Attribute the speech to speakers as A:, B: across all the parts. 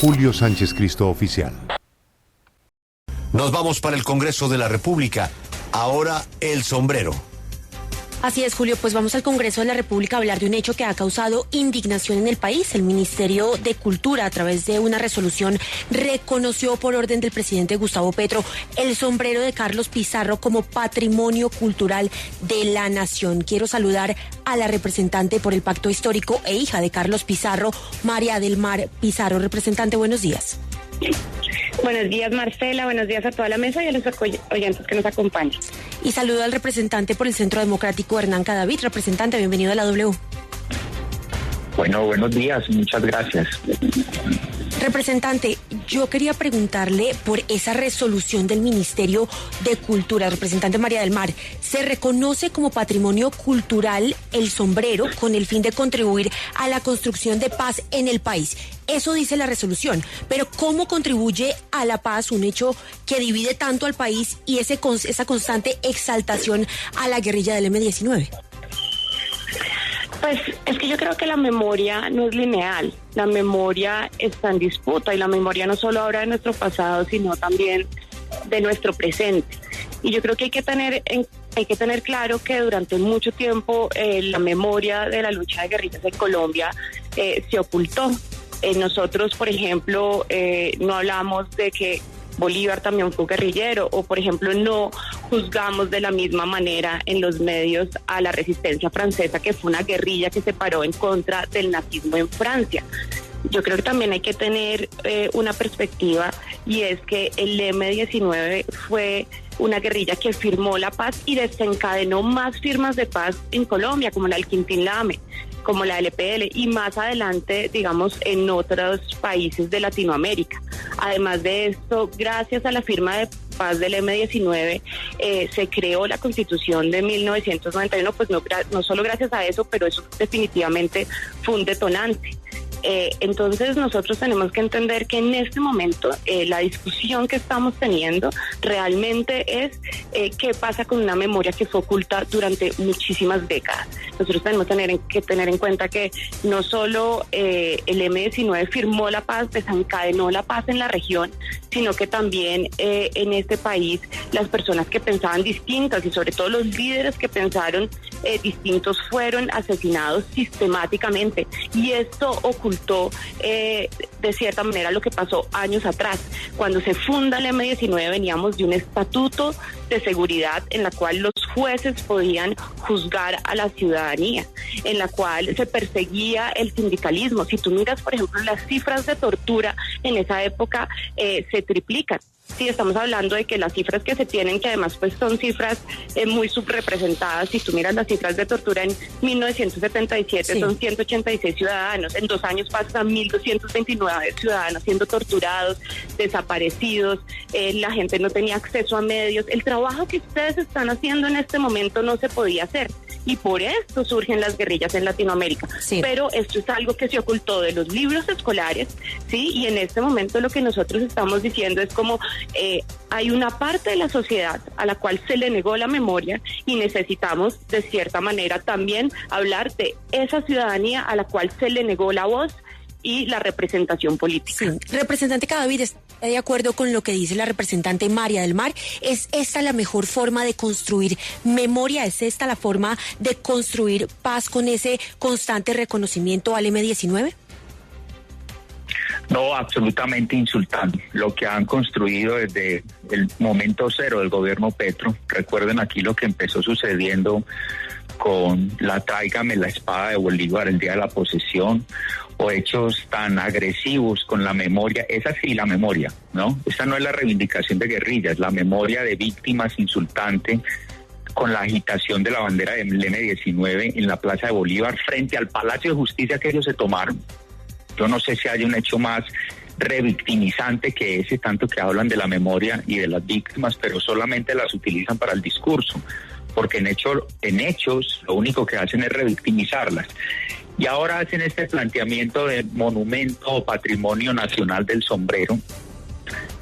A: @Julio Sánchez Cristo Oficial.
B: Nos vamos para el Congreso de la República. Ahora el sombrero.
C: Así es, Julio, pues vamos al Congreso de la República a hablar de un hecho que ha causado indignación en el país. El Ministerio de Cultura, a través de una resolución, reconoció por orden del presidente Gustavo Petro el sombrero de Carlos Pizarro como patrimonio cultural de la nación. Quiero saludar a la representante por el Pacto Histórico e hija de Carlos Pizarro, María del Mar Pizarro. Representante, buenos días.
D: Buenos días, Marcela, buenos días a toda la mesa y a los oyentes que nos acompañan.
C: Y saludo al representante por el Centro Democrático, Hernán Cadavid. Representante, bienvenido a la W.
E: Bueno, buenos días, muchas gracias.
C: Representante, yo quería preguntarle por esa resolución del Ministerio de Cultura. Representante María del Mar, se reconoce como patrimonio cultural el sombrero con el fin de contribuir a la construcción de paz en el país. Eso dice la resolución, pero ¿cómo contribuye a la paz un hecho que divide tanto al país y esa constante exaltación a la guerrilla del M-19?
D: Pues es que yo creo que la memoria no es lineal, la memoria está en disputa y la memoria no solo habla de nuestro pasado, sino también de nuestro presente. Y yo creo que hay que tener claro que durante mucho tiempo la memoria de la lucha de guerrillas en Colombia se ocultó. Nosotros, por ejemplo, no hablamos de que Bolívar también fue guerrillero, o por ejemplo no juzgamos de la misma manera en los medios a la resistencia francesa, que fue una guerrilla que se paró en contra del nazismo en Francia. Yo creo que también hay que tener una perspectiva, y es que el M-19 fue una guerrilla que firmó la paz y desencadenó más firmas de paz en Colombia, como la del Quintín Lame, como la LPL, y más adelante, digamos, en otros países de Latinoamérica. Además de esto, gracias a la firma de paz del M-19, se creó la Constitución de 1991, pues no solo gracias a eso, pero eso definitivamente fue un detonante. Entonces nosotros tenemos que entender que en este momento la discusión que estamos teniendo realmente es qué pasa con una memoria que fue oculta durante muchísimas décadas. Nosotros tenemos que tener en cuenta que no solo el M-19 firmó la paz, desencadenó la paz en la región, sino que también en este país las personas que pensaban distintas y sobre todo los líderes que pensaron distintos fueron asesinados sistemáticamente, y esto ocultó de cierta manera lo que pasó años atrás. Cuando se funda el M-19 veníamos de un estatuto de seguridad en la cual los jueces podían juzgar a la ciudadanía, en la cual se perseguía el sindicalismo. Si tú miras, por ejemplo, las cifras de tortura en esa época se triplican. Sí, estamos hablando de que las cifras que se tienen, que además pues son cifras muy subrepresentadas. Si tú miras las cifras de tortura en 1977, sí, son 186 ciudadanos. En 2 años pasan a 1.229 ciudadanos siendo torturados, desaparecidos. La gente no tenía acceso a medios. El trabajo que ustedes están haciendo en este momento no se podía hacer. Y por esto surgen las guerrillas en Latinoamérica. Sí. Pero esto es algo que se ocultó de los libros escolares, ¿sí? Y en este momento lo que nosotros estamos diciendo es como hay una parte de la sociedad a la cual se le negó la memoria, y necesitamos de cierta manera también hablar de esa ciudadanía a la cual se le negó la voz y la representación política.
C: Sí. Representante Cadavid, ¿está de acuerdo con lo que dice la representante María del Mar? ¿Es esta la mejor forma de construir memoria? ¿Es esta la forma de construir paz con ese constante reconocimiento al M-19?
E: No, absolutamente insultante. Lo que han construido desde el momento cero del gobierno Petro. Recuerden aquí lo que empezó sucediendo con la tráigame la espada de Bolívar el día de la posesión, o hechos tan agresivos con la memoria. Esa sí, la memoria, ¿no? Esta no es la reivindicación de guerrillas, la memoria de víctimas insultante, con la agitación de la bandera del M-19 en la Plaza de Bolívar frente al Palacio de Justicia que ellos se tomaron. Yo no sé si hay un hecho más revictimizante que ese, tanto que hablan de la memoria y de las víctimas, pero solamente las utilizan para el discurso, porque en hechos lo único que hacen es revictimizarlas. Y ahora hacen este planteamiento de monumento o patrimonio nacional del sombrero,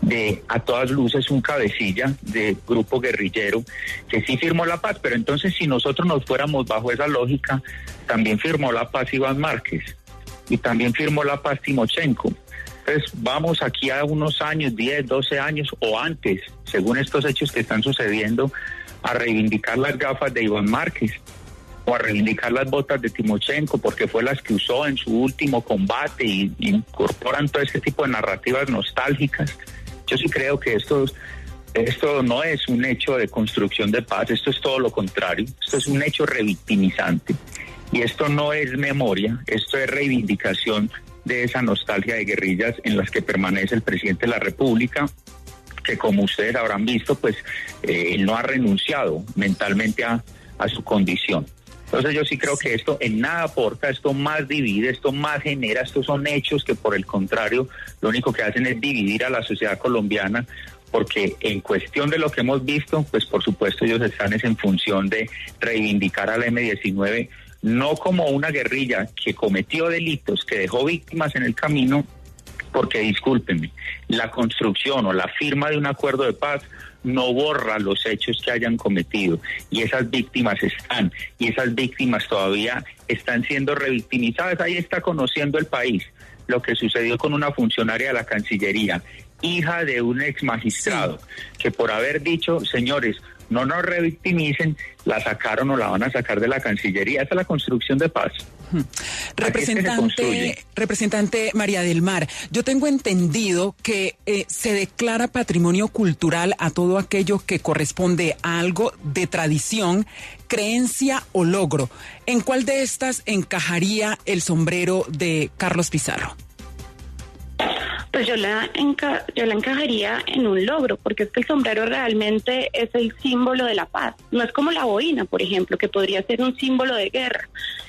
E: de a todas luces un cabecilla de grupo guerrillero que sí firmó la paz, pero entonces si nosotros nos fuéramos bajo esa lógica, también firmó la paz Iván Márquez, y también firmó la paz Timochenko, Entonces vamos aquí a unos años, 10, 12 años o antes, según estos hechos que están sucediendo, a reivindicar las gafas de Iván Márquez o a reivindicar las botas de Timochenko porque fue las que usó en su último combate y incorporan todo este tipo de narrativas nostálgicas. Yo sí creo que esto no es un hecho de construcción de paz, esto es todo lo contrario, esto es un hecho revictimizante y esto no es memoria, esto es reivindicación de esa nostalgia de guerrillas en las que permanece el presidente de la República, que como ustedes habrán visto, pues él no ha renunciado mentalmente a su condición. Entonces yo sí creo que esto en nada aporta, esto más divide, esto más genera, estos son hechos que por el contrario lo único que hacen es dividir a la sociedad colombiana, porque en cuestión de lo que hemos visto, pues por supuesto ellos están en función de reivindicar a la M-19 no como una guerrilla que cometió delitos, que dejó víctimas en el camino, porque discúlpenme, la construcción o la firma de un acuerdo de paz no borra los hechos que hayan cometido y esas víctimas están y esas víctimas todavía están siendo revictimizadas. Ahí está conociendo el país lo que sucedió con una funcionaria de la Cancillería, hija de un ex magistrado, que por haber dicho, señores, no nos revictimicen, la sacaron o la van a sacar de la Cancillería. Esa es la construcción de paz.
F: Representante María del Mar, yo tengo entendido que se declara patrimonio cultural a todo aquello que corresponde a algo de tradición, creencia o logro. ¿En cuál de estas encajaría el sombrero de Carlos Pizarro?
D: Pues yo la encajaría en un logro, porque es que el sombrero realmente es el símbolo de la paz. No es como la boina, por ejemplo, que podría ser un símbolo de guerra.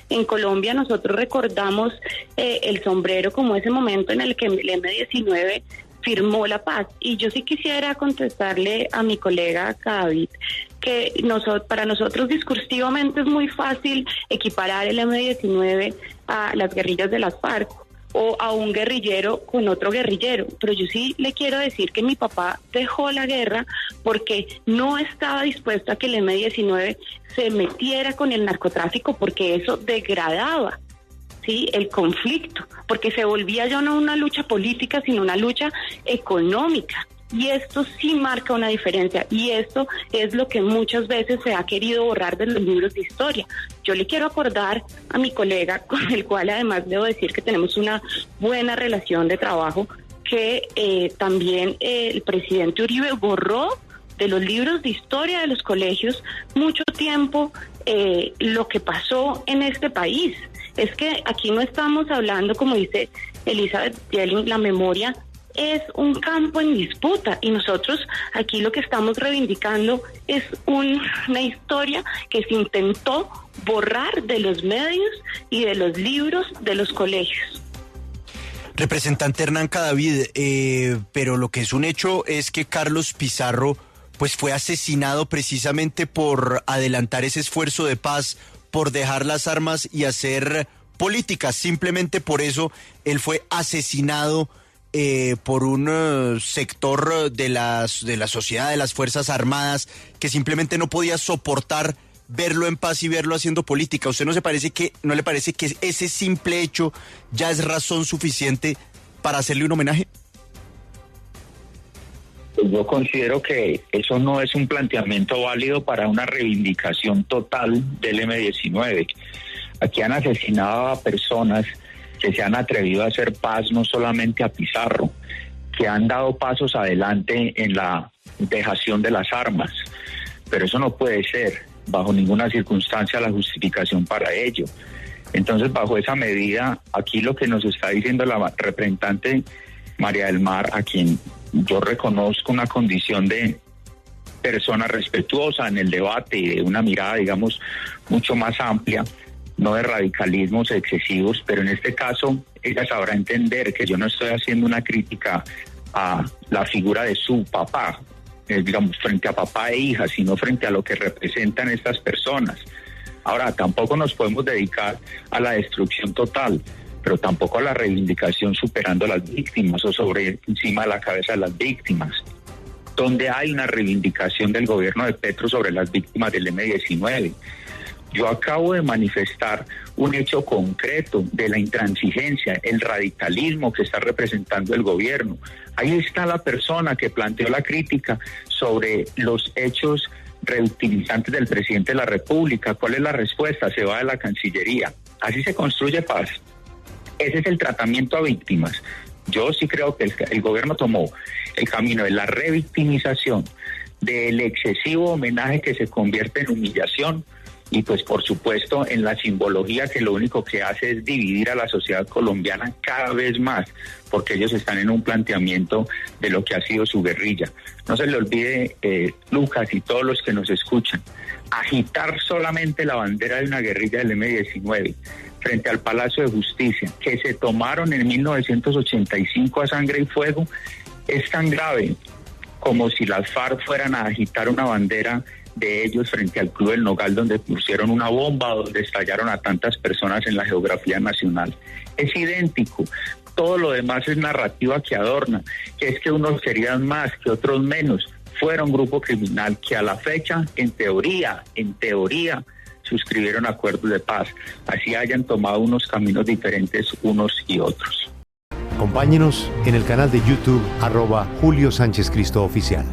D: En Colombia nosotros recordamos el sombrero como ese momento en el que el M-19 firmó la paz. Y yo sí quisiera contestarle a mi colega David que para nosotros discursivamente es muy fácil equiparar el M-19 a las guerrillas de las FARC o a un guerrillero con otro guerrillero, pero yo sí le quiero decir que mi papá dejó la guerra porque no estaba dispuesto a que el M-19 se metiera con el narcotráfico, porque eso degradaba, ¿sí?, el conflicto, porque se volvía ya no una lucha política, sino una lucha económica. Y esto sí marca una diferencia, y esto es lo que muchas veces se ha querido borrar de los libros de historia. Yo le quiero acordar a mi colega, con el cual además debo decir que tenemos una buena relación de trabajo, que también el presidente Uribe borró de los libros de historia de los colegios mucho tiempo lo que pasó en este país. Es que aquí no estamos hablando, como dice Elizabeth Yelling, la memoria es un campo en disputa, y nosotros aquí lo que estamos reivindicando es una historia que se intentó borrar de los medios y de los libros de los colegios.
B: Representante Hernán Cadavid, pero lo que es un hecho es que Carlos Pizarro pues fue asesinado precisamente por adelantar ese esfuerzo de paz, por dejar las armas y hacer política. Simplemente por eso él fue asesinado por un sector de la sociedad, de las Fuerzas Armadas, que simplemente no podía soportar verlo en paz y verlo haciendo política. ¿A usted no le parece que ese simple hecho ya es razón suficiente para hacerle un homenaje?
E: Yo considero que eso no es un planteamiento válido para una reivindicación total del M-19. Aquí han asesinado a personas que se han atrevido a hacer paz, no solamente a Pizarro, que han dado pasos adelante en la dejación de las armas. Pero eso no puede ser, bajo ninguna circunstancia, la justificación para ello. Entonces, bajo esa medida, aquí lo que nos está diciendo la representante María del Mar, a quien yo reconozco una condición de persona respetuosa en el debate y de una mirada, digamos, mucho más amplia, no de radicalismos excesivos, pero en este caso ella sabrá entender que yo no estoy haciendo una crítica a la figura de su papá, digamos, frente a papá e hija, sino frente a lo que representan estas personas. Ahora, tampoco nos podemos dedicar a la destrucción total, pero tampoco a la reivindicación superando a las víctimas o sobre encima de la cabeza de las víctimas. Donde hay una reivindicación del gobierno de Petro sobre las víctimas del M-19, Yo acabo de manifestar un hecho concreto de la intransigencia, el radicalismo que está representando el gobierno. Ahí está la persona que planteó la crítica sobre los hechos revictimizantes del presidente de la República. ¿Cuál es la respuesta? Se va de la Cancillería. Así se construye paz. Ese es el tratamiento a víctimas. Yo sí creo que el gobierno tomó el camino de la revictimización, del excesivo homenaje que se convierte en humillación y pues por supuesto en la simbología que lo único que hace es dividir a la sociedad colombiana cada vez más, porque ellos están en un planteamiento de lo que ha sido su guerrilla. No se le olvide, Lucas y todos los que nos escuchan, agitar solamente la bandera de una guerrilla del M-19 frente al Palacio de Justicia, que se tomaron en 1985 a sangre y fuego, es tan grave como si las FARC fueran a agitar una bandera de ellos frente al Club del Nogal, donde pusieron una bomba, donde estallaron a tantas personas en la geografía nacional. Es idéntico. Todo lo demás es narrativa que adorna, que es que unos querían más, que otros menos. Fuera un grupo criminal que a la fecha, en teoría, suscribieron acuerdos de paz. Así hayan tomado unos caminos diferentes unos y otros.
A: Acompáñenos en el canal de YouTube @Julio Sánchez Cristo Oficial.